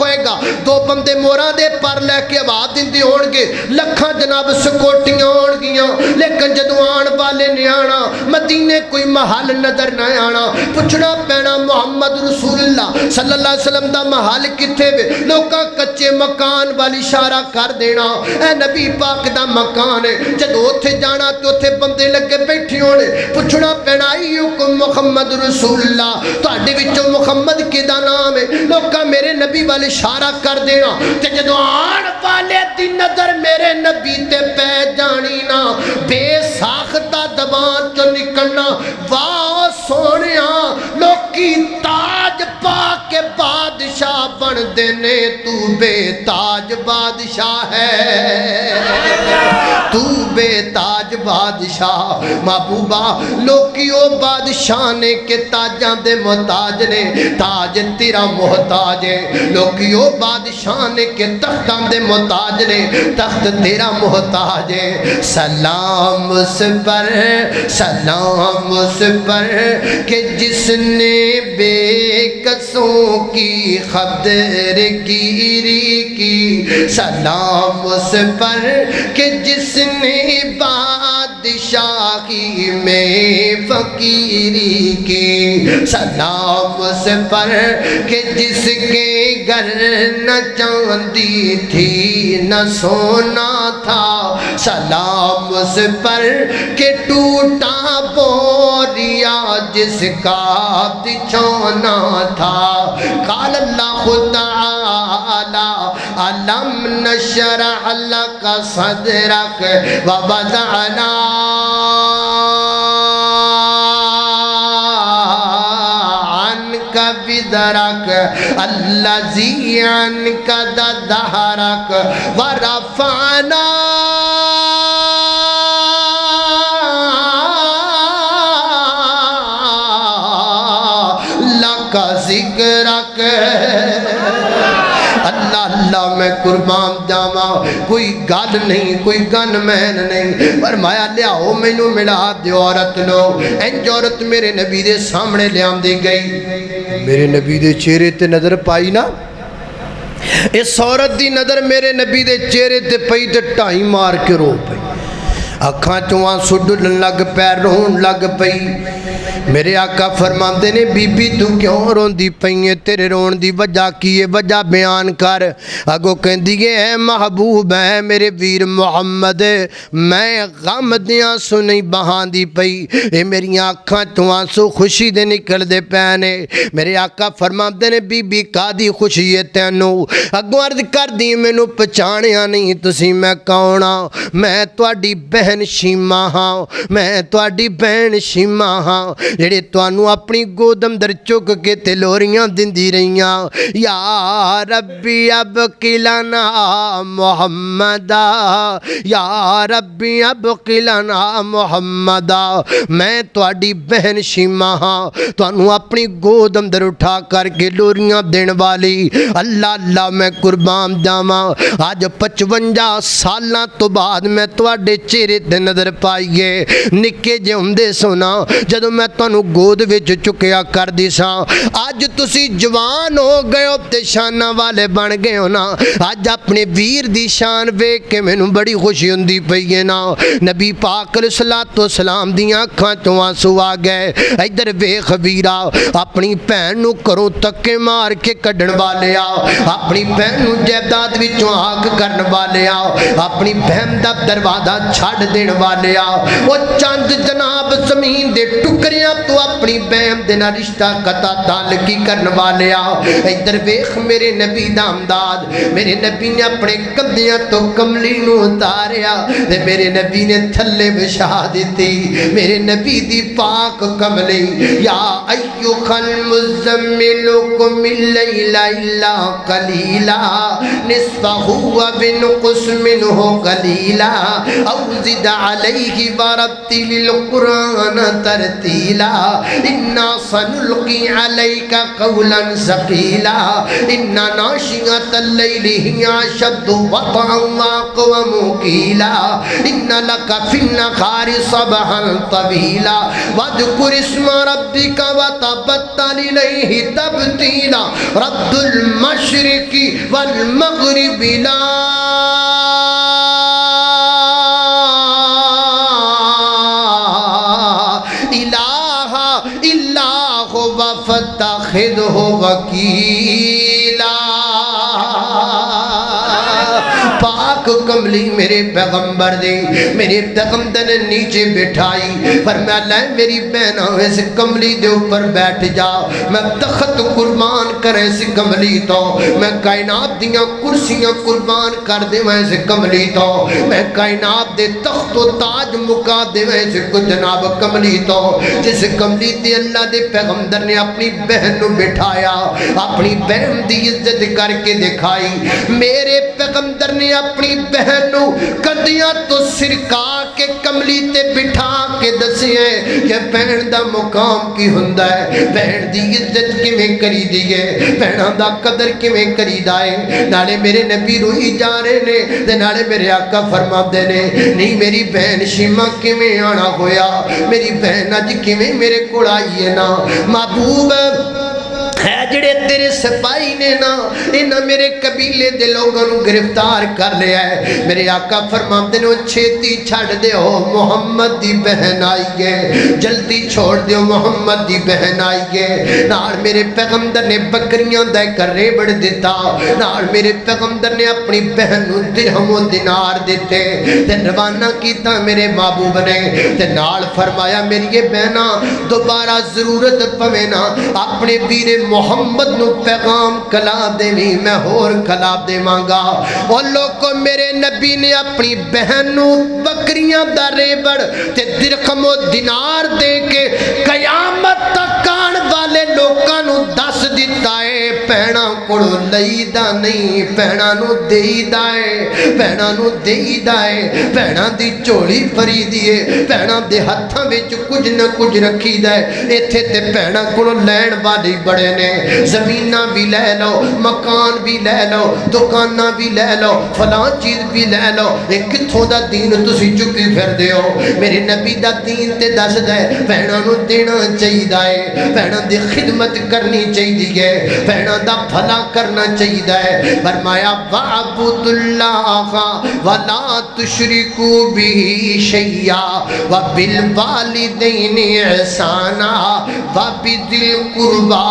ہوئے گا دو بندے موراں دے پر لے کے آواز دیندے ہون گے لکھاں جناب سکوٹیاں ہون گیاں لیکن جدوں آن والے نے آنا مدینے کوئی محل نظر نہ آنا پوچھنا پینا محمد رسول اللہ صلی اللہ علیہ وسلم دا محل کتھے وے لوکاں کچے مکان والی اشارہ کر دینا اے نبی پاک دا مکان ہے جدوں اوتھے جانا تے اوتھے بندے لگے بیٹھے ہونے پوچھنا پینا ایوکم محمد رسول اللہ تہاڈے وچوں محمد کدا نام ہے لوکاں میرے نبی والے اشارہ کر دینا تے جدوں آن والے دی نظر میرے نبی تے پہ جانی نا بے ساختہ زبان چوں نکلنا واہ سونیاں لوکی تاج پا کے بادشاہ بن دینے تو بے تاج بادشاہ ہے تو بے تاج بادشاہ محبوبہ لوکیو بادشاہ نے کہ تاجاں دے محتاج نے تاج تیرا محتاج ہے لوکیو بادشاہ نے کہ تختاں دے محتاج نے تخت تیرا محتاج ہے سلام اس پر کہ جس نے بے کسوں کی قدر گیری کی سلام اس پر کہ جس نے بادشاہی میں فقیری کی سلام اس پر کہ جس کے گھر نہ چاندی تھی نہ سونا تھا سلام اس پر کہ ٹوٹا بوریا جس کا بچھونا تھا قال اللہ تعالی علم نشرح لک صدرک ووضعنا عنک وزرک الذی عنک ظہرک ورفعنا کا ذکرک اللہ اللہ میں قربان جاواں کوئی گل نہیں کوئی گن مین نہیں فرمایا لیاؤ مینوں ملا دے عورت نو انج عورت میرے نبی دے سامنے لیاندی گئی میرے نبی دے چہرے تے نظر پائی نا اس عورت دی نظر میرے نبی دے چہرے تے پئی تے ٹائی مار کے رو پئی اکھاں چوں آنسو ڈلن لگ پے رون لگ پئی میرے آقا فرماندے نے بی بی تو کیوں رون دی پئیں تیرے رون دی وجہ کی ہے وجہ بیان کر اگو کہندی ہے محبوب ہے میرے ویر محمد میں غم دیاں سو نہیں بہان دی پئی اے میری آنکھاں تو آنسو خوشی دے نکل دے پینے میرے آقا فرماندے نے بی بی کا دی خوشی ہے تینو اگو عرض کر دی مینوں پہچانیا نہیں تسی میں کون ہاں میں تواڈی بہن شیما ہاں میں تواڈی بہن شیما ہاں جڑے توانو اپنی گودم در چک کے تے لوریاں دندی رہیاں یا ربی اب قلنا محمدا یا ربی اب قلنا محمدا میں تواڈی بہن شیما ہاں توانو اپنی گودم در اٹھا کر کے لوریاں دین والی اللہ اللہ میں قربان جاواں آج 55 سالاں تو بعد میں تواڈے چہرے تے نظر پائیے نکے جے ہوندے سونا جدوں میں تانوں گود وچ چکیا کر دی ساں اج تسی جوان ہو گئے ہو تے شاناں والے بن گئے ہو نا اج اپنے ویر دی شان ویکھ کے مینوں بڑی خوشی ہوندی پئی ہے نا نبی پاک علیہ الصلوۃ والسلام دیاں اکھاں چوں آنسو آ گئے ادھر ویکھ ویرا اپنی بہن نوں کرو تکے مار کے کڈن والے آ اپنی بہن نوں جائیداد وچوں آگ کرن والے آ اپنی بہن دا دروازہ چھڈ دین والے آ او چند جناب زمین دے ٹکڑیاں تو اپنی بہن دے نال رشتہ قطع تعلقی کرن والے آ ادھر ویکھ میرے نبی دا امداد میرے نبی نے اپنے کندھیاں تو کملی نوں اتاریا تے میرے نبی نے تھلے بچھا دتی میرے نبی دی پاک کملی یا ایھا المزمل قم اللیل الا قلیلا نصفہ وانقص منہ قلیلا او زد علیہ ورتل القرآن ترتیلا انا سنلقی علیک قولا ثقیلا انا ناشئۃ اللیل ہی اشد وطئا واقوم قیلا ان لک فی النہار سبحا طویلا واذکر اسم ربک وتبتل الیہ تبتیلا رب المشرق والمغرب لا الہ الا هو فاتخذہ وکیلا۔ پاک کملی میرے پیغمبر دے میرے پیغمبر نے نیچے بٹھائی، فرمایا لے میری بہنا اس کملی دے اوپر بیٹھ جا، میں تخت قربان کرے اس کملی تو، میں کائنات دیاں کرسیاں قربان کر دے میں اس کملی تو، میں کائنات دے تخت و تاج مکا دے میں اس کو جناب کملی تو، جس کملی تے اللہ دے پیغمبر نے اپنی بہن نو بٹھایا، اپنی بہن دی عزت کر کے دکھائی۔ میرے پیغمبر نے اپنی بہن نو کندیاں تو سرکا کے کملی تے بٹھا کے دسے کہ بہن دا مقام کی ہوندا ہے، بہن دی عزت کیویں کری دی ہے، بہناں دا قدر کیویں کری دا ہے۔ نالے میرے نبی روئی جا رہے نے تے نالے میرے آقا فرماندے نے نہیں میری بہن شیما کیویں آنا ہویا، میری بہن اج کیویں میرے کول آئی ہے نا، محبوب ہے جڑے تیرے سپاہی نے نا انہاں میرے قبیلے دے لوگوں نو گرفتار کر لیا ہے۔ میرے آقا فرماندے نے چھیتی چھڑ دیو محمد دی بہن آئی ہے، جلدی چھوڑ دیو محمد دی بہن آئی ہے۔ نال میرے پیغمبر نے بکریاں دا ایک ریبڑ دیتا، نال میرے پیغمبر نے اپنی بہن نو درہم و دینار دیتے تے روانہ کیتا میرے محبوب نے، تے نال فرمایا میری یہ بہنا دوبارہ ضرورت پوے نا اپنے ویر محمد نو پیغام کلا دینی، میں ہور کلا دے مانگا۔ اور لوگوں میرے نبی نے اپنی بہن نو بکریاں دا ریبڑ تے درہم و دینار دے کے قیامت تک آن والے لوگاں نو دس دیتا ہے بہنا کولو لئیدا نہیں، بہنا نو دیدا ہے، بہنا نو دیدا ہے، بہنا دی چولی پری دیے، بہنا دے ہتھاں وچ کچھ نہ کچھ رکھی دا ہے، ایتھے تے بہنا کولو لین والی بڑے نے، زمیناں بھی لے لو، مکان بھی لے لو، دکاناں بھی لے لو، فلاں چیز بھی لے لو، ایک کتھوں دا دین تسی چکی پھر دیو۔ میرے نبی دا دین تے دس دے بہنا نو دینا چاہیدا ہے، بہنا دی خدمت کرنی چاہیے، بہنا دا بھلا کرنا چاہیے۔ فرمایا وَعْبُدُ اللَّهَ وَلَا تُشْرِكُوا بِهِ شَيْئًا وَبِالْوَالِدَيْنِ إِحْسَانًا وَبِذِي الْقُرْبَى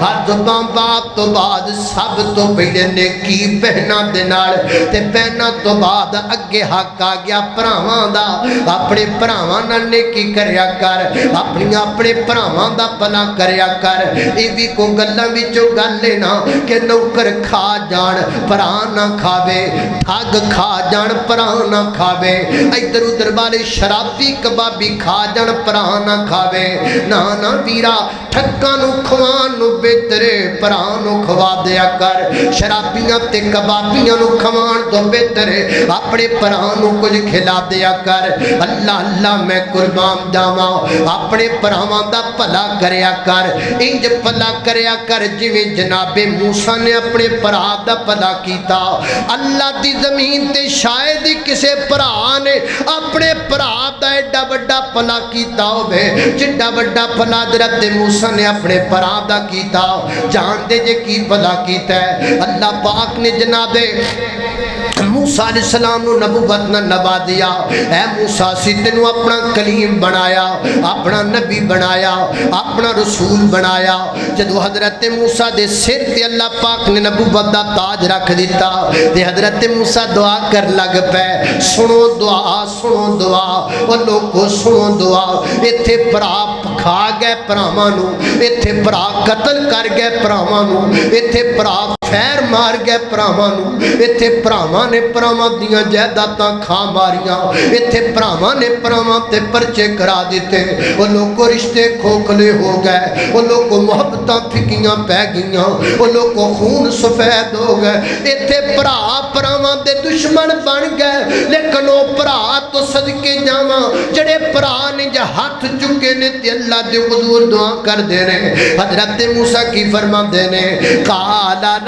ہر ماں باپ تو بعد سب تو پہلے نیکی بہنا دے نال، تے بہنا تو بعد اگے حق آ گیا بھراواں دا، اپنے بھراواں نال نیکی کریا کر، اپنے بھراواں دا بھلا کریا کر۔ اے بھی کو گلاں وچوں گل ہے نا کہ نوکر کھا جان بھرا نہ کھاوے، ٹھگ کھا جان بھرا نہ کھاوے، ادھر ادھر والے شرابی کبابی کھا جان بھرا نہ کھاوے، نا نا ویرا ٹھگاں نو کھوان نو بہترے بھرا نو کھوا دیا کر، شرابیاں تے کبابیاں نو کھوان تو بہترے اپنے بھرا نو کچھ کھلا دیا کر۔ اللہ اللہ میں قربان جاواں اپنے بھراواں دا بھلا کریا کر، انج بھلا کریا کر جویں جناب موسیٰ نے اپنے بھرا دا بھلا کیتا۔ اللہ دی زمین تے شاید ہی کسے بھرا نے اپنے بھرا دا ایڈا بڑا بھلا کیتا ہوئے جڈا بڑا بھلا حضرت موسیٰ نے اپنے بھرا دا کیتا۔ جان دے جے کی بھلا کیتا ہے، اللہ پاک نے جناب موسیٰ علیہ السلام نو نبوت نہ نبا دیا، اے موسیٰ سی تینو اپنا کلیم بنایا، اپنا نبی بنایا، اپنا رسول بنایا۔ جدو حضرت موسیٰ دے سر تے اللہ پاک نے نبوت دا تاج رکھ دیتا تے حضرت موسیٰ دعا کر لگ پے، سنو دعا سنو دعا، وہ لوگو سنو دعا، ایتھے برا کھا گئے پراواں نو، ایتھے برا قتل کر گئے پراواں نو، ایتھے برا خیر مار گئے پراواں نو، ایتھے پراواں نے پراواں دیاں جائیداداں کھا ماریاں، ایتھے پراواں نے پراواں تے پرچے کرا دیتے، وہ لوگوں رشتے کھوکھلے ہو گئے، وہ لوگوں محبتاں پھکیاں پہ گئیاں، وہ لوگوں خون سفید ہو گئے، ایتھے برا پراواں دے دشمن بن گئے۔ لیکن وہ برا تو صدقے جاواں جڑے برا نے جا ہاتھ چکے نے تے اللہ دے حضور دعا کر دے رہے۔ حضرت موسیٰ کی فرما دے نے قَالَ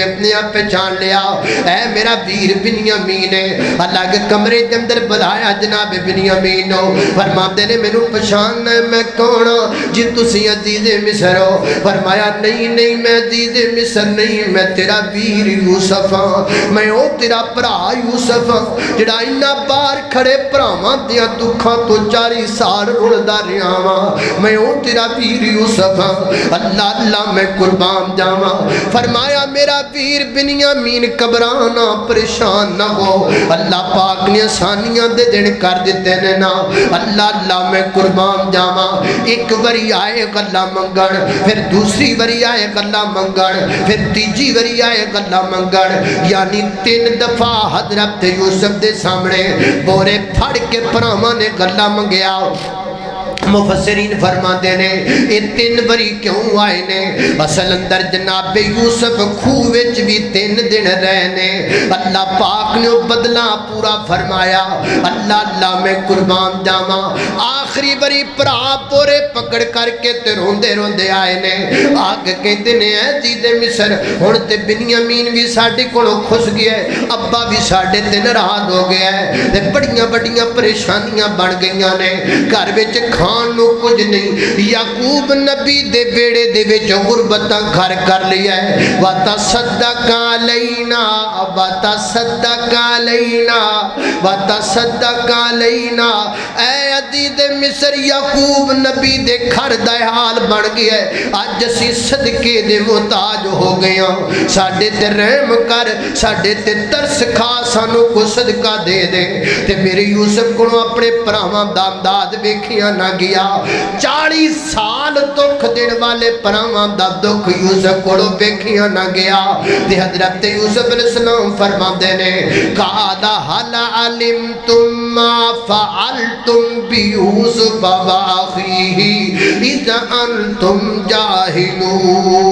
اپنے آپ پہچان لیا اے میرا ویر بنیامین ہے الگ کمرے کے اندر بلایا جناب بنیامین ہو فرماتے نے مینوں پہچان میں کون جی تسی عزیز مصر ہو فرمایا نہیں نہیں میں عزیز مصر نہیں میں تیرا ویر یوسف ہاں میں او تیرا بھرا یوسف ہاں جڑا انہاں باہر کھڑے بھراواں دیاں دکھاں تو 40 سال رلدا رہیا واں میں او تیرا ویر یوسف ہاں اللہ اللہ میں قربان جاواں فرمایا میرا ویر بنیامین گھبرانا پریشان نہ ہو اللہ پاک نے آسانیاں دے دن کر دیتے نے نا اللہ اللہ میں قربان جاواں ایک وری آئے گلا منگن پھر دوسری وری آئے گلا منگن پھر تیجی وری آئے گلا منگن یعنی 3 دفعہ حضرت یوسف دے سامنے بورے پھڑ کے پراواں نے گلا منگیا مفسرین فرماتے نے یہ 3 بری کیوں آئے نے اصل اندر جناب یوسف خووچ بھی 3 دن رہنے اللہ پاک نے بدلہ پورا فرمایا اللہ اللہ میں قربان جاواں آخری بری پرا پورے پکڑ کر کے تے روندے روندے آئے نے آگ کہتے نے اے عزیز مصر ہن تے بنیامین بھی ساڈے کولوں کھس گیا ہے ابا بھی ساڈے تے ناراض ہو گیا ہے تے بڑیاں بڑیاں پریشانیاں بن گئیاں نے گھر وچ کھان نو کچھ نہیں یعقوب نبی دے بیڑے دے وچ غربتاں گھر کر لیا ہے وتصدق علینا وتصدق علینا وتصدق علینا اے عزیز مصر یعقوب نبی دے گھر دا حال بن گیا ہے اج اسی صدقے دے محتاج ہو گئے ہاں ساڈے تے رحم کر ساڈے تے ترس کھا سانو کو صدقہ دے دے تے میرے یوسف کو اپنے پراواں دا امداد ویکھیاں نہ گیا 40 سال دکھ دن والے پراواں دا دکھ یوسف کو ویکھیاں نہ گیا تے حضرت یوسف علیہ السلام فرماندے نے قال هل علمتم ما فعلتم بيوسف واخيه اذا انتم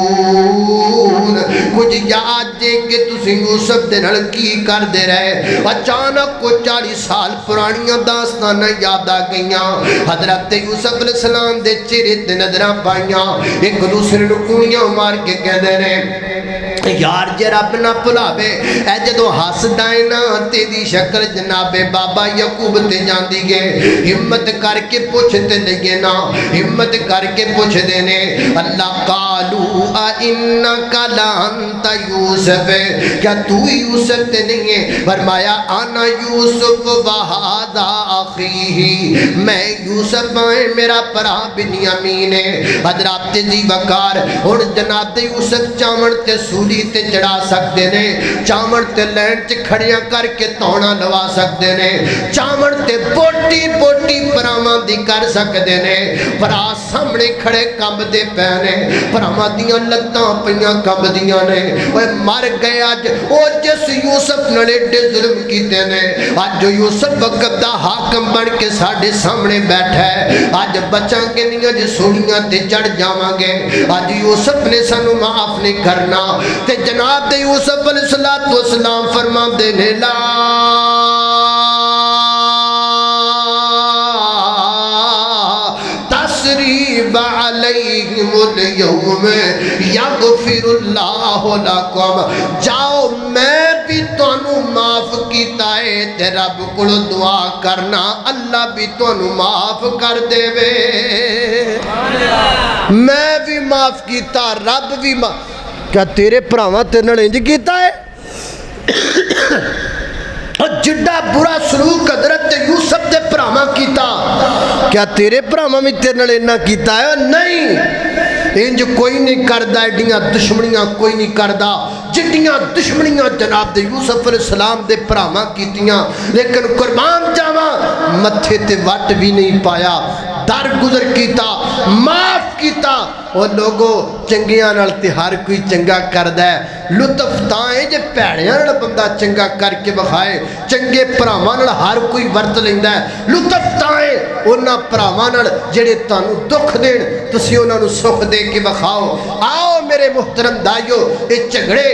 جاهلون کچھ یاد جے کہ تسی یوسف دے نال کی کر دے رہے اچانک کو 40 سال پرانیاں داستاناں یاد آ گئیاں حضرت یوسف علیہ السلام دے چہرے تے نظراں پائیاں ایک دوسرے نوں کونیاں مار کے کہندے نے یار جے رب نہ بھلاوے اے جدوں ہسدا اے نا تیری شکل جناب بابا یعقوب تے جاندی گے ہمت کر کے پوچھ تے لگے نا ہمت کر کے پوچھ دے نے اللہ قالو انک لانت یوسف کیا تو یوسف تے نہیں ہے فرمایا انا یوسف وہذا اخی میں یوسف میں میرا بھرا بنیامین ہے حضرات جی وقار ہن جناب یوسف چاون تے سولی تے چڑھا سکتے نے چاون تے لین چ کھڑیاں کر کے تونا لوا سکتے نے چاون تے بوٹی بوٹی پراواں دی کر سکتے نے پرا سامنے کھڑے کمب دے پے نے پراواں دیاں لتاں پیاں کمب دیاں نے اوے مر گئے اج او جس یوسف نال ایڈے ظلم کیتے نے اج جو یوسف وقت دا حاکم بن کے ساڈے سامنے بیٹھا ہے اج بچاں کے نہیں اج سوڑیاں تے چڑھ جاواں گے اج یوسف نے سانو معاف نہیں کرنا تے جناب دے یوسف علیہ السلام فرماندے نے لا تسریب علیہم اليوم یغفر اللہ لکم جاؤ میں بھی تانوں معاف کیتا ہے تے رب کول دعا کرنا اللہ بھی تانوں معاف کر دے وے میں بھی معاف کیتا رب بھی معاف کیا تیرے پراواں تیرے نال انج کیتا ہے جڈا برا سلوک حضرت یوسف دے پراواں کیتا کیا تیرے پراواں بھی تیرے نال انہاں کیتا ہے نہیں انج کوئی نہیں کردا ایڈیاں دشمنیاں کوئی نہیں کردا جڈیاں دشمنیاں جناب دے یوسف علیہ السلام دے پراواں کیتیاں لیکن قربان جاواں متھے تے وٹ بھی نہیں پایا در گزر کیتا معاف کیتا اور لوگوں چنگیاں نال تے ہر کوئی چنگا کردا ہے لطف تائیں جے پیڑیاں نال بندہ چنگا کر کے بخائے چنگے پراواں نال ہر کوئی ورت لیندا ہے لطف تائیں انہاں پراواں نال جڑے تانوں دکھ دین تسی انہاں نوں سکھ دے کے بخاؤ آؤ میرے محترم دائیو اے جھگڑے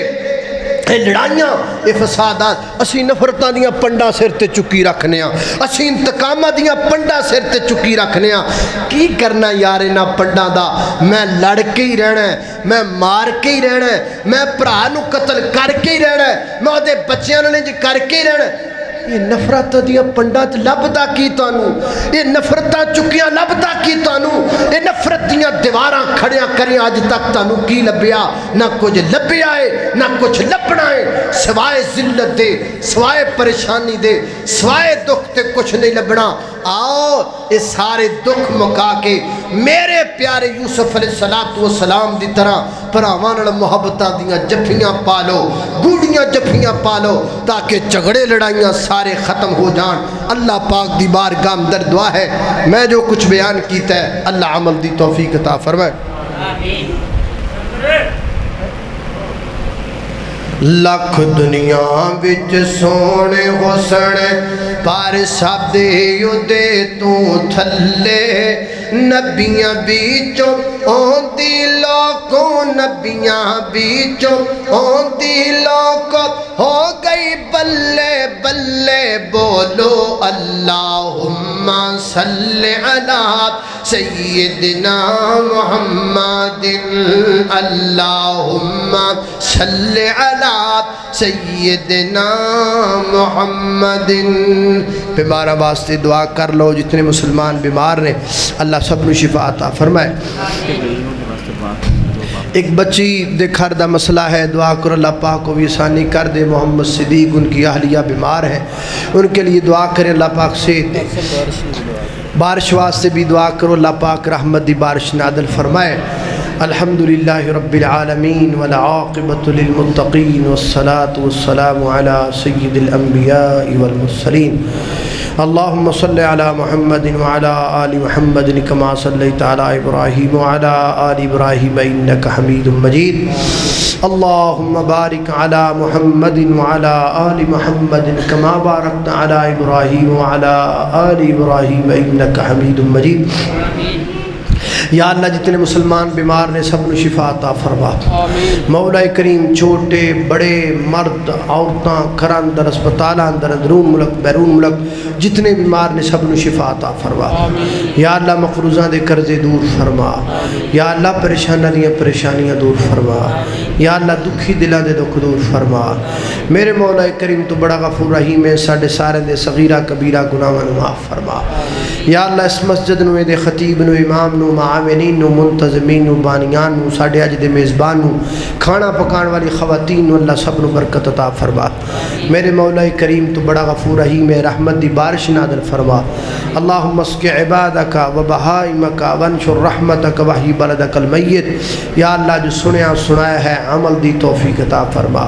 یہ لڑائیاں یہ فسادات اسی نفرتاں دیاں پنڈا سر تے چکی رکھنے ہاں اسی انتقامہ دیاں پنڈا سر تے چکی رکھنے ہاں کی کرنا یار انہاں پنڈا دا میں لڑ کے ہی رہنا ہے میں مار کے ہی رہنا ہے میں بھرا نو قتل کر کے ہی رہنا ہے میں دے بچیاں نے کر کے ہی رہنا ہے یہ نفرت دیا پنڈا لبدا کی تانوں یہ نفرت چکیاں لبدا کی تانوں یہ نفرت دیا دیواراں کھڑیاں کریں آج تک تانوں کی لبیا نہ کچھ لبیا ہے نہ کچھ لبنا ہے سوائے ذلت دے سوائے پریشانی دے سوائے دکھ تے کچھ نہیں لبنا آؤ یہ سارے دکھ مکا کے میرے پیارے یوسف علیہ السلام دی طرح پراوان محبتاں دیاں جفیاں پالو گوڑیاں جفیاں پالو تاکہ جھگڑے لڑائیاں سارے ختم ہو جان اللہ پاک دی بارگاہ میں دعا ہے میں جو کچھ بیان کیتا ہے اللہ عمل دی توفیق عطا فرمائے لکھ دنیا وچ سونے حسن پر سب دے تو تھلے نبیاں بیچوں اوندی لوکوں نبیاں بیچوں اوندی لوکوں ہو گئی بلے بلے بولو اللہم صلی علی سیدنا محمد اللہم صلی علی سیدنا محمد بیمار واسطے دعا کر لو جتنے مسلمان بیمار نے اللہ سب نو شفا عطا فرمائے ایک بچی دے گھر دا مسئلہ ہے دعا کر اللہ پاک کو بھی آسانی کر دے محمد صدیق ان کی اہلیہ بیمار ہے ان کے لیے دعا کریں اللہ پاک صحت دے بارش واسطے بھی دعا کرو اللہ پاک رحمت دی بارش نازل فرمائے الحمدللہ رب العالمین والعاقبۃ للمتقین والصلاة والسلام علی سید الانبیاء والمرسلین اللہم صلی علی محمد وعلی آل محمد کما صلیت علی ابراہیم وعلی آل ابراہیم انکا حمید مجید اللہم بارک علی محمد وعلی آل محمد کما بارکت علی ابراہیم وعلی آل ابراہیم انکا حمید مجید یا اللہ جتنے مسلمان بیمار نے سب نو شفا عطا فرما مولا کریم چھوٹے بڑے مرد عورتاں گھراں اندر اسپتالاں اندر اندرون ملک بیرون ملک جتنے بیمار نے سب نو شفا عطا فرما یا اللہ مقروضاں دے قرضے دور فرما یا اللہ پریشانیاں دور فرما یا اللہ دکھی دلاں دے دکھ دور فرما میرے مولا کریم تو بڑا غفور رحیم ہے ساڈے سارے دے صغیرہ کبیرہ گناہاں نو معاف فرما یا اللہ اس مسجد نو دے خطیب نو امام نو معاونین نو منتظمین نو بانیان نو ساڈے اج دے میزبان نو کھانا پکان والی خواتین نو اللہ سب نو برکت عطا فرما میرے مولا کریم تو بڑا غفور رحیم ہے رحمت دی بارش نازل فرما اللہم اسقِ عبادک و بہائمک وانشر رحمتک وحی بلدک المیت یا اللہ جو سنیا سنایا ہے عمل دی توفیق عطا فرما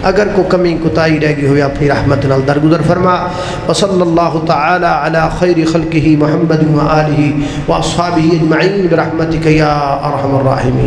اگر کو کمی کوتاہی رہ گئی ہوئی اپنی رحمت نال درگزر فرما وصلی اللہ تعالی علی خیر خلقہ محمد و آلہ و اصحابہ اجمعین برحمتک یا ارحم الراحمین